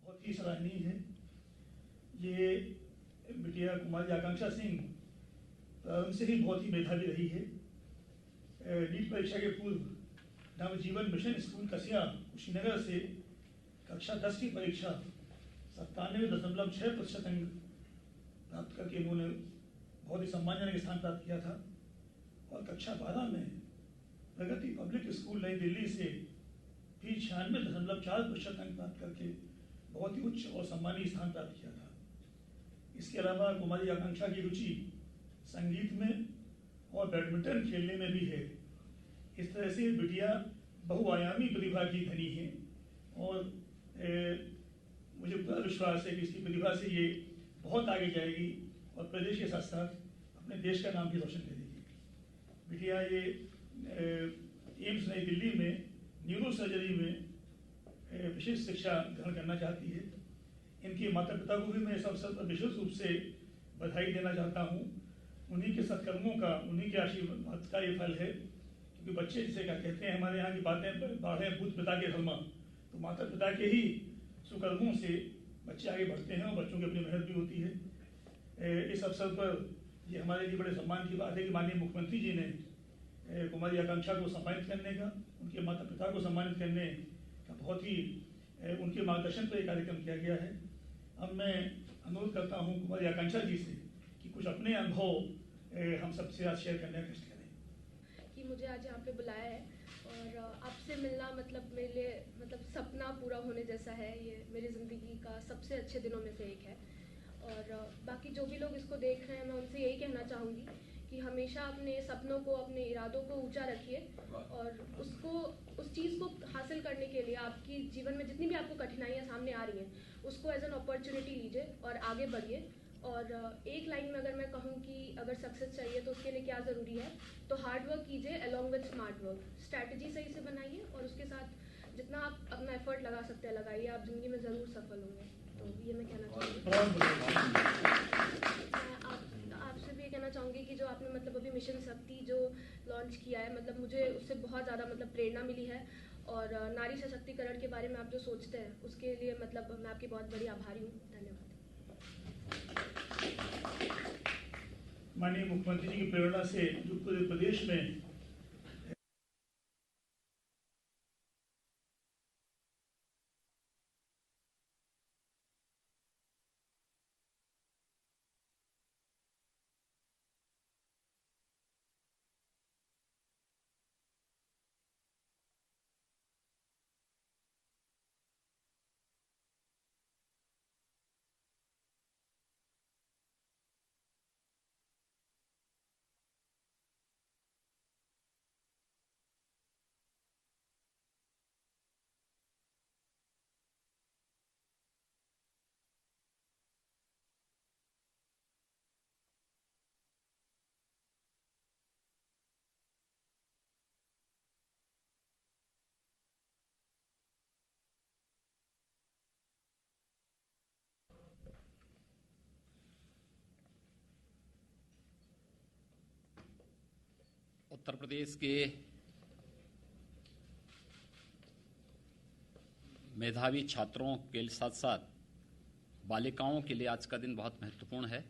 बहुत ही सराहनीय है। ये बिटिया कुमारी आकांक्षा सिंह प्रारंभ से ही बहुत ही मेधावी रही है। नीट परीक्षा के पूर्व नवजीवन मिशन स्कूल कसिया कुशीनगर से कक्षा 10 की परीक्षा 97.6% अंक प्राप्त करके इन्होंने बहुत ही सम्मानजनक स्थान प्राप्त किया था और कक्षा 12 में प्रगति पब्लिक स्कूल नई दिल्ली से भी 96.4% अंक प्राप्त करके बहुत ही उच्च और सम्मानीय स्थान प्राप्त किया था। इसके अलावा कुमारी आकांक्षा की रुचि संगीत में और बैडमिंटन खेलने में भी है। इस तरह से बिटिया बहुआयामी प्रतिभा की धनी है और मुझे पूरा विश्वास है कि इसकी प्रतिभा से ये बहुत आगे जाएगी और प्रदेश के साथ साथ अपने देश का नाम भी रोशन करेगी। बिटिया ये एम्स नई दिल्ली में न्यूरो सर्जरी में विशेष शिक्षा ग्रहण करना चाहती है। इनके माता पिता को भी मैं इस अवसर पर विशेष रूप से बधाई देना चाहता हूँ। उन्हीं के सत्कर्मों का, उन्हीं के आशीर्वाद का ये फल है, क्योंकि बच्चे जिसे क्या कहते हैं, हमारे यहाँ की बातें बाढ़े भूत पिता के धर्मा, तो माता पिता के ही सुकर्मों से बच्चे आगे बढ़ते हैं और बच्चों की अपनी मेहनत भी होती है। इस अवसर पर ये हमारे लिए बड़े सम्मान की बात है कि माननीय मुख्यमंत्री जी ने कुमारी आकांक्षा को सम्मानित करने का, उनके माता पिता को सम्मानित करने का बहुत ही उनके मार्गदर्शन पर एक कार्यक्रम किया गया है। अब मैं अनुरोध करता हूँ कुमारी आकांक्षा जी से कि कुछ अपने अनुभव हम सबसे आज शेयर करने का कष्ट करें। कि मुझे आज यहाँ पे बुलाया है और आपसे मिलना मतलब मेरे लिए मतलब सपना पूरा होने जैसा है। ये मेरी ज़िंदगी का सबसे अच्छे दिनों में से एक है और बाकी जो भी लोग इसको देख रहे हैं, मैं उनसे यही कहना चाहूँगी कि हमेशा अपने सपनों को, अपने इरादों को ऊंचा रखिए और उसको, उस चीज़ को हासिल करने के लिए आपकी जीवन में जितनी भी आपको कठिनाइयाँ सामने आ रही हैं, उसको एज एन अपॉर्चुनिटी लीजिए और आगे बढ़िए। और एक लाइन में अगर मैं कहूँ कि अगर सक्सेस चाहिए तो उसके लिए क्या ज़रूरी है, तो हार्ड वर्क कीजिए along with smart work. Strategy सही से बनाइए और उसके साथ जितना आप अपना एफर्ट लगा सकते हैं लगाइए, आप ज़िंदगी में ज़रूर सफल होंगे। तो ये मैं कहना चाहूँगी। आपसे भी कहना चाहूँगी कि जो आपने मतलब अभी मिशन शक्ति जो लॉन्च किया है, मतलब मुझे उससे बहुत ज़्यादा मतलब प्रेरणा मिली है और नारी सशक्तिकरण के बारे में आप जो सोचते हैं उसके लिए मतलब मैं आपकी बहुत बड़ी आभारी हूँ। धन्यवाद। माननीय मुख्यमंत्री जी की प्रेरणा से जो पूरे प्रदेश में उत्तर प्रदेश के मेधावी छात्रों के साथ साथ बालिकाओं के लिए आज का दिन बहुत महत्वपूर्ण है।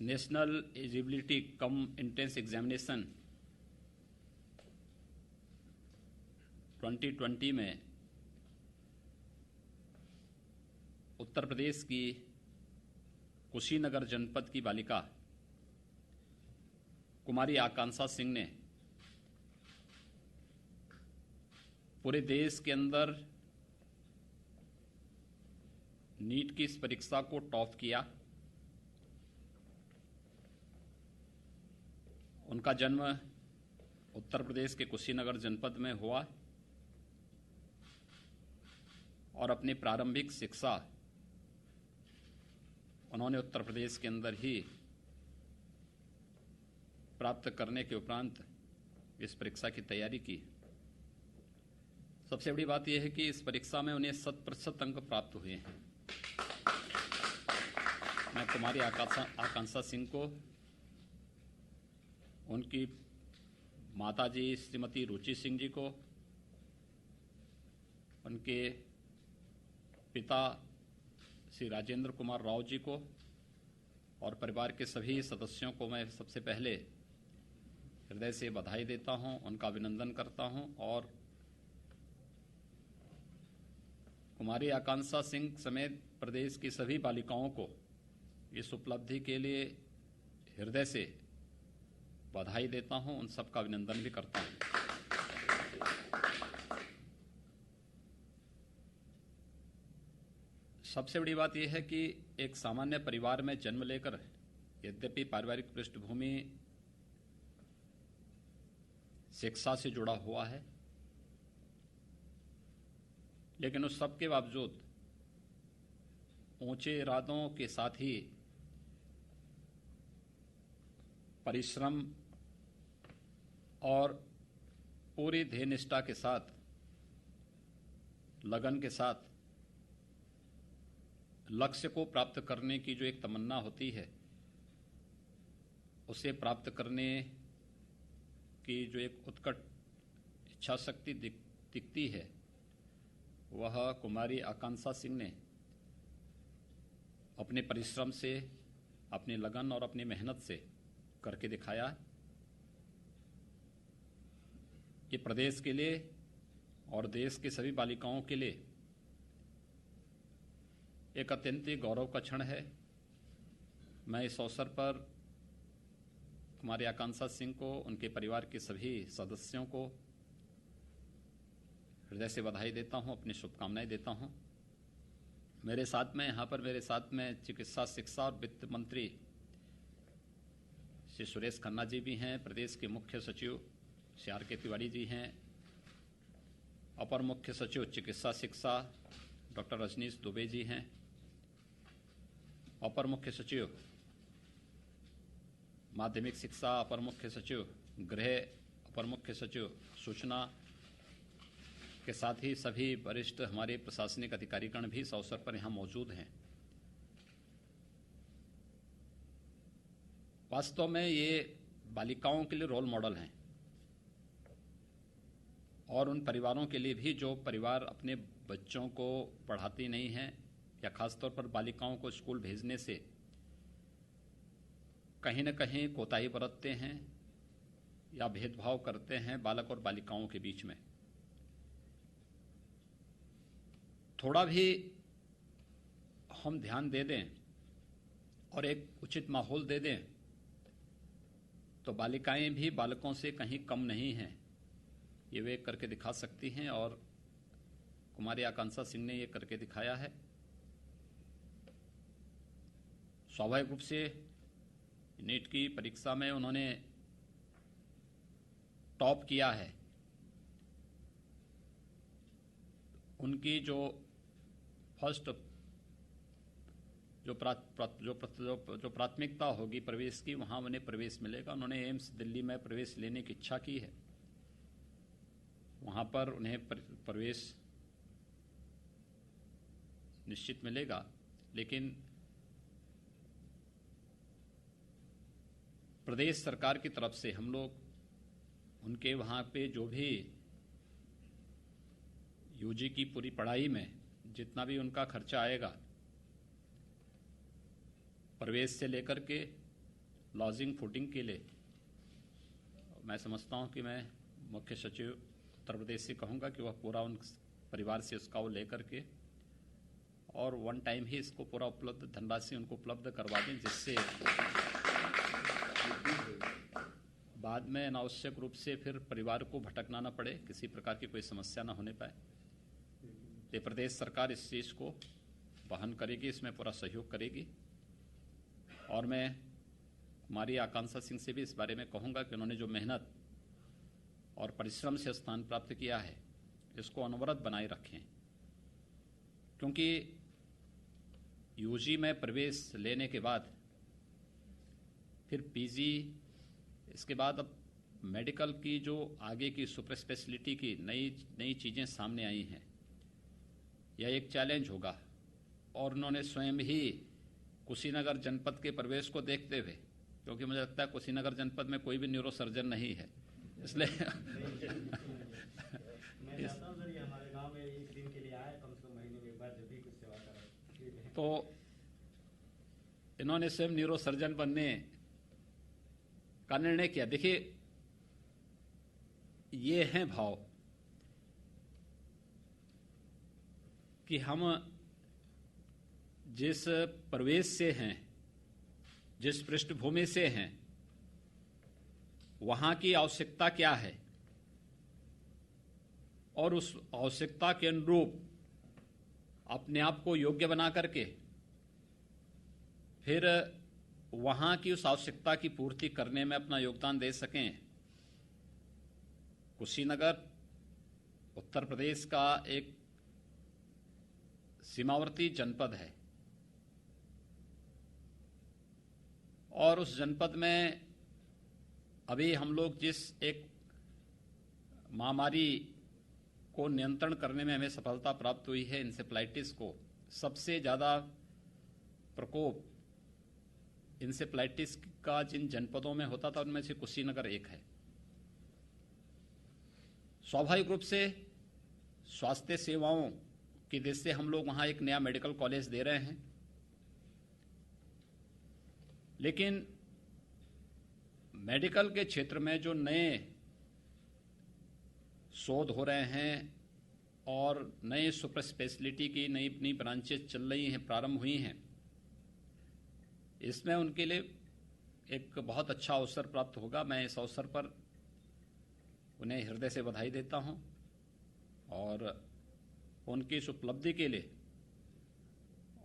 National eligibility cum entrance examination 2020 में उत्तर प्रदेश की कुशीनगर जनपद की बालिका कुमारी आकांक्षा सिंह ने पूरे देश के अंदर नीट की इस परीक्षा को टॉप किया। उनका जन्म उत्तर प्रदेश के कुशीनगर जनपद में हुआ और अपनी प्रारंभिक शिक्षा उन्होंने उत्तर प्रदेश के अंदर ही प्राप्त करने के उपरांत इस परीक्षा की तैयारी की। सबसे बड़ी बात यह है कि इस परीक्षा में उन्हें 100% अंक प्राप्त हुए हैं। मैं कुमारी आकांक्षा सिंह को, उनकी माताजी श्रीमती रुचि सिंह जी को उनके पिता श्री राजेंद्र कुमार राव जी को और परिवार के सभी सदस्यों को मैं सबसे पहले हृदय से बधाई देता हूं, उनका अभिनंदन करता हूं और कुमारी आकांक्षा सिंह समेत प्रदेश की सभी बालिकाओं को इस उपलब्धि के लिए हृदय से बधाई देता हूं, उन सबका अभिनंदन भी करता हूं। सबसे बड़ी बात यह है कि एक सामान्य परिवार में जन्म लेकर यद्यपि पारिवारिक पृष्ठभूमि शिक्षा से जुड़ा हुआ है, लेकिन उस सब के बावजूद ऊंचे इरादों के साथ ही परिश्रम और पूरी ध्येय निष्ठा के साथ, लगन के साथ लक्ष्य को प्राप्त करने की जो एक तमन्ना होती है, उसे प्राप्त करने की जो एक उत्कट इच्छा शक्ति दिखती है, वह कुमारी आकांक्षा सिंह ने अपने परिश्रम से, अपनी लगन और अपनी मेहनत से करके दिखाया कि प्रदेश के लिए और देश की सभी बालिकाओं के लिए एक अत्यंत ही गौरव का क्षण है। मैं इस अवसर पर कुमारी आकांक्षा सिंह को, उनके परिवार के सभी सदस्यों को हृदय से बधाई देता हूं, अपनी शुभकामनाएं देता हूं। मेरे साथ में चिकित्सा, शिक्षा और वित्त मंत्री श्री सुरेश खन्ना जी भी हैं, प्रदेश के मुख्य सचिव श्री आर.के. तिवारी जी हैं, अपर मुख्य सचिव चिकित्सा शिक्षा डॉक्टर रजनीश दुबे जी हैं, अपर मुख्य सचिव माध्यमिक शिक्षा, अपर मुख्य सचिव गृह, अपर मुख्य सचिव सूचना के साथ ही सभी वरिष्ठ हमारे प्रशासनिक अधिकारीगण भी इस अवसर पर यहाँ मौजूद हैं। वास्तव में ये बालिकाओं के लिए रोल मॉडल हैं और उन परिवारों के लिए भी जो परिवार अपने बच्चों को पढ़ाती नहीं हैं या खासतौर पर बालिकाओं को स्कूल भेजने से कहीं न कहीं कोताही बरतते हैं या भेदभाव करते हैं बालक और बालिकाओं के बीच में। थोड़ा भी हम ध्यान दे दें और एक उचित माहौल दे दें तो बालिकाएं भी बालकों से कहीं कम नहीं हैं, ये वे करके दिखा सकती हैं और कुमारी आकांक्षा सिंह ने ये करके दिखाया है। स्वाभाविक रूप से नीट की परीक्षा में उन्होंने टॉप किया है। उनकी जो फर्स्ट जो प्राथमिकता होगी प्रवेश की, वहां उन्हें प्रवेश मिलेगा। उन्होंने एम्स दिल्ली में प्रवेश लेने की इच्छा की है, वहां पर उन्हें प्रवेश निश्चित मिलेगा। लेकिन प्रदेश सरकार की तरफ से हम लोग उनके वहां पे जो भी यूजी की पूरी पढ़ाई में जितना भी उनका खर्चा आएगा, प्रवेश से लेकर के लॉजिंग फूडिंग के लिए, मैं समझता हूं कि मैं मुख्य सचिव उत्तर प्रदेश से कहूंगा कि वह पूरा उन परिवार से उसका वो लेकर के और वन टाइम ही इसको पूरा उपलब्ध धनराशि उनको उपलब्ध करवा दें, जिससे बाद में अनावश्यक रूप से फिर परिवार को भटकना न पड़े, किसी प्रकार की कोई समस्या न होने पाए। ये प्रदेश सरकार इस चीज़ को वहन करेगी, इसमें पूरा सहयोग करेगी। और मैं कुमारी आकांक्षा सिंह से भी इस बारे में कहूँगा कि उन्होंने जो मेहनत और परिश्रम से स्थान प्राप्त किया है, इसको अनवरत बनाए रखें, क्योंकि यूजी में प्रवेश लेने के बाद फिर पीजी, इसके बाद अब मेडिकल की जो आगे की सुपर स्पेशलिटी की नई चीज़ें सामने आई हैं, यह एक चैलेंज होगा। और उन्होंने स्वयं ही कुशीनगर जनपद के प्रवेश को देखते हुए, क्योंकि मुझे लगता है कुशीनगर जनपद में कोई भी न्यूरो सर्जन नहीं है, इसलिए मैं चाहता हूं सर, ये हमारे गांव में एक दिन के लिए तो इन्होंने स्वयं न्यूरोसर्जन बनने का निर्णय किया। देखिए, ये हैं भाव कि हम जिस प्रवेश से हैं, जिस पृष्ठभूमि से हैं, वहां की आवश्यकता क्या है और उस आवश्यकता के अनुरूप अपने आप को योग्य बना करके फिर वहां की उस आवश्यकता की पूर्ति करने में अपना योगदान दे सकें। कुशीनगर उत्तर प्रदेश का एक सीमावर्ती जनपद है और उस जनपद में अभी हम लोग जिस एक महामारी को नियंत्रण करने में हमें सफलता प्राप्त हुई है, इंसेफ्लाइटिस को, सबसे ज़्यादा प्रकोप इंसेफ्लाइटिस का जिन जनपदों में होता था उनमें से कुशीनगर एक है। स्वाभाविक रूप से स्वास्थ्य सेवाओं की दृष्टि से हम लोग वहां एक नया मेडिकल कॉलेज दे रहे हैं, लेकिन मेडिकल के क्षेत्र में जो नए शोध हो रहे हैं और नए सुपर स्पेशलिटी की नई नई ब्रांचेस चल रही हैं, प्रारंभ हुई हैं, इसमें उनके लिए एक बहुत अच्छा अवसर प्राप्त होगा। मैं इस अवसर पर उन्हें हृदय से बधाई देता हूं और उनकी इस उपलब्धि के लिए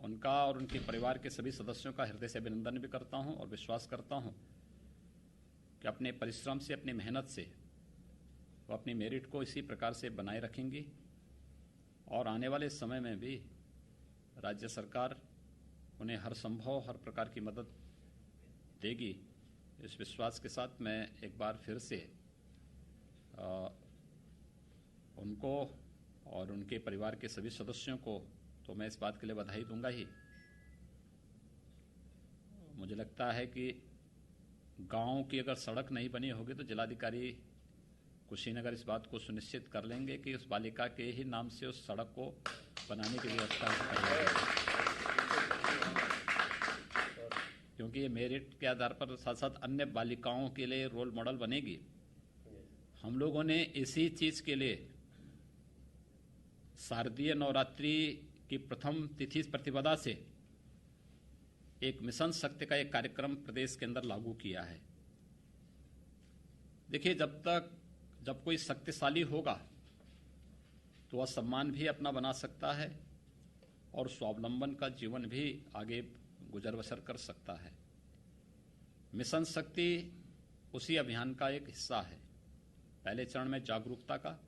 उनका और उनके परिवार के सभी सदस्यों का हृदय से अभिनंदन भी करता हूं और विश्वास करता हूं कि अपने परिश्रम से, अपनी मेहनत से वो अपनी मेरिट को इसी प्रकार से बनाए रखेंगी और आने वाले समय में भी राज्य सरकार उन्हें हर संभव, हर प्रकार की मदद देगी। इस विश्वास के साथ मैं एक बार फिर से उनको और उनके परिवार के सभी सदस्यों को तो मैं इस बात के लिए बधाई दूंगा ही। मुझे लगता है कि गांव की अगर सड़क नहीं बनी होगी तो जिलाधिकारी कुशीनगर इस बात को सुनिश्चित कर लेंगे कि उस बालिका के ही नाम से उस सड़क को बनाने की व्यवस्था करेंगे, क्योंकि ये मेरिट के आधार पर साथ साथ अन्य बालिकाओं के लिए रोल मॉडल बनेगी। हम लोगों ने इसी चीज के लिए शारदीय नवरात्रि की प्रथम तिथि प्रतिपदा से एक मिशन शक्ति का एक कार्यक्रम प्रदेश के अंदर लागू किया है। देखिए, जब कोई शक्तिशाली होगा तो वह सम्मान भी अपना बना सकता है और स्वावलंबन का जीवन भी आगे गुजर बसर कर सकता है। मिशन शक्ति उसी अभियान का एक हिस्सा है। पहले चरण में जागरूकता का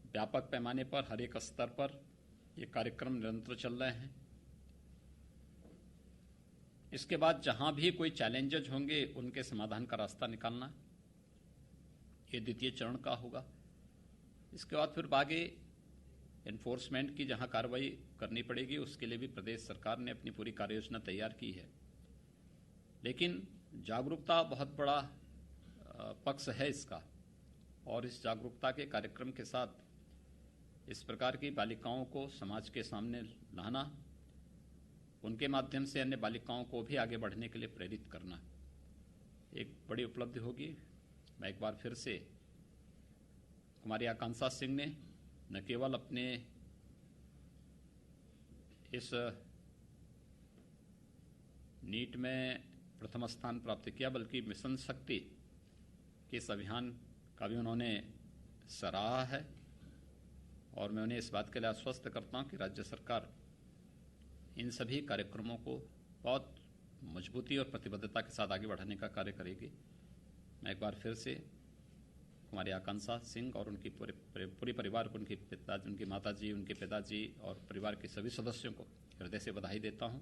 व्यापक पैमाने पर हर एक स्तर पर ये कार्यक्रम निरंतर चल रहे हैं। इसके बाद जहां भी कोई चैलेंजेज होंगे उनके समाधान का रास्ता निकालना, ये द्वितीय चरण का होगा। इसके बाद फिर आगे एनफोर्समेंट की जहां कार्रवाई करनी पड़ेगी उसके लिए भी प्रदेश सरकार ने अपनी पूरी कार्ययोजना तैयार की है। लेकिन जागरूकता बहुत बड़ा पक्ष है इसका, और इस जागरूकता के कार्यक्रम के साथ इस प्रकार की बालिकाओं को समाज के सामने लाना, उनके माध्यम से अन्य बालिकाओं को भी आगे बढ़ने के लिए प्रेरित करना एक बड़ी उपलब्धि होगी। मैं एक बार फिर से हमारी आकांक्षा सिंह ने न केवल अपने इस नीट में प्रथम स्थान प्राप्त किया बल्कि मिशन शक्ति के इस अभियान का भी उन्होंने सराहा है, और मैं उन्हें इस बात के लिए आश्वस्त करता हूं कि राज्य सरकार इन सभी कार्यक्रमों को बहुत मजबूती और प्रतिबद्धता के साथ आगे बढ़ाने का कार्य करेगी। मैं एक बार फिर से हमारी आकांक्षा सिंह और उनकी पूरी परिवार को, उनकी माताजी, उनके पिताजी और परिवार के सभी सदस्यों को हृदय से बधाई देता हूं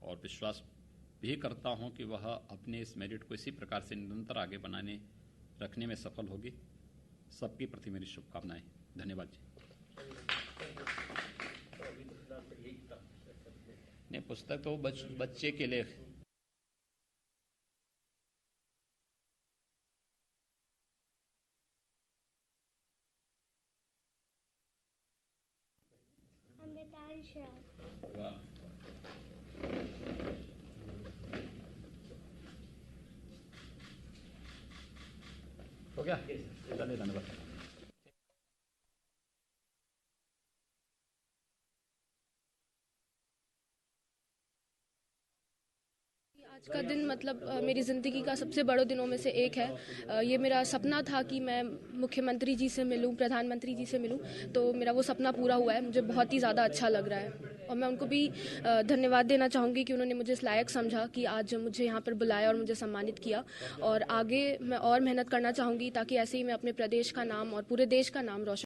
और विश्वास भी करता हूं कि वह अपने इस मेरिट को इसी प्रकार से निरंतर आगे बनाने रखने में सफल होगी। सबके प्रति मेरी शुभकामनाएं। धन्यवाद जी। नहीं, पुस्तक तो बच्चे के लिए हम बता वाह। हो गया, धन्यवाद। आज का दिन मतलब मेरी ज़िंदगी का सबसे बड़े दिनों में से एक है। ये मेरा सपना था कि मैं मुख्यमंत्री जी से मिलूं, प्रधानमंत्री जी से मिलूं, तो मेरा वो सपना पूरा हुआ है। मुझे बहुत ही ज़्यादा अच्छा लग रहा है और मैं उनको भी धन्यवाद देना चाहूँगी कि उन्होंने मुझे इस लायक समझा कि आज मुझे यहाँ पर बुलाया और मुझे सम्मानित किया। और आगे मैं और मेहनत करना चाहूँगी ताकि ऐसे ही मैं अपने प्रदेश का नाम और पूरे देश का नाम रोशन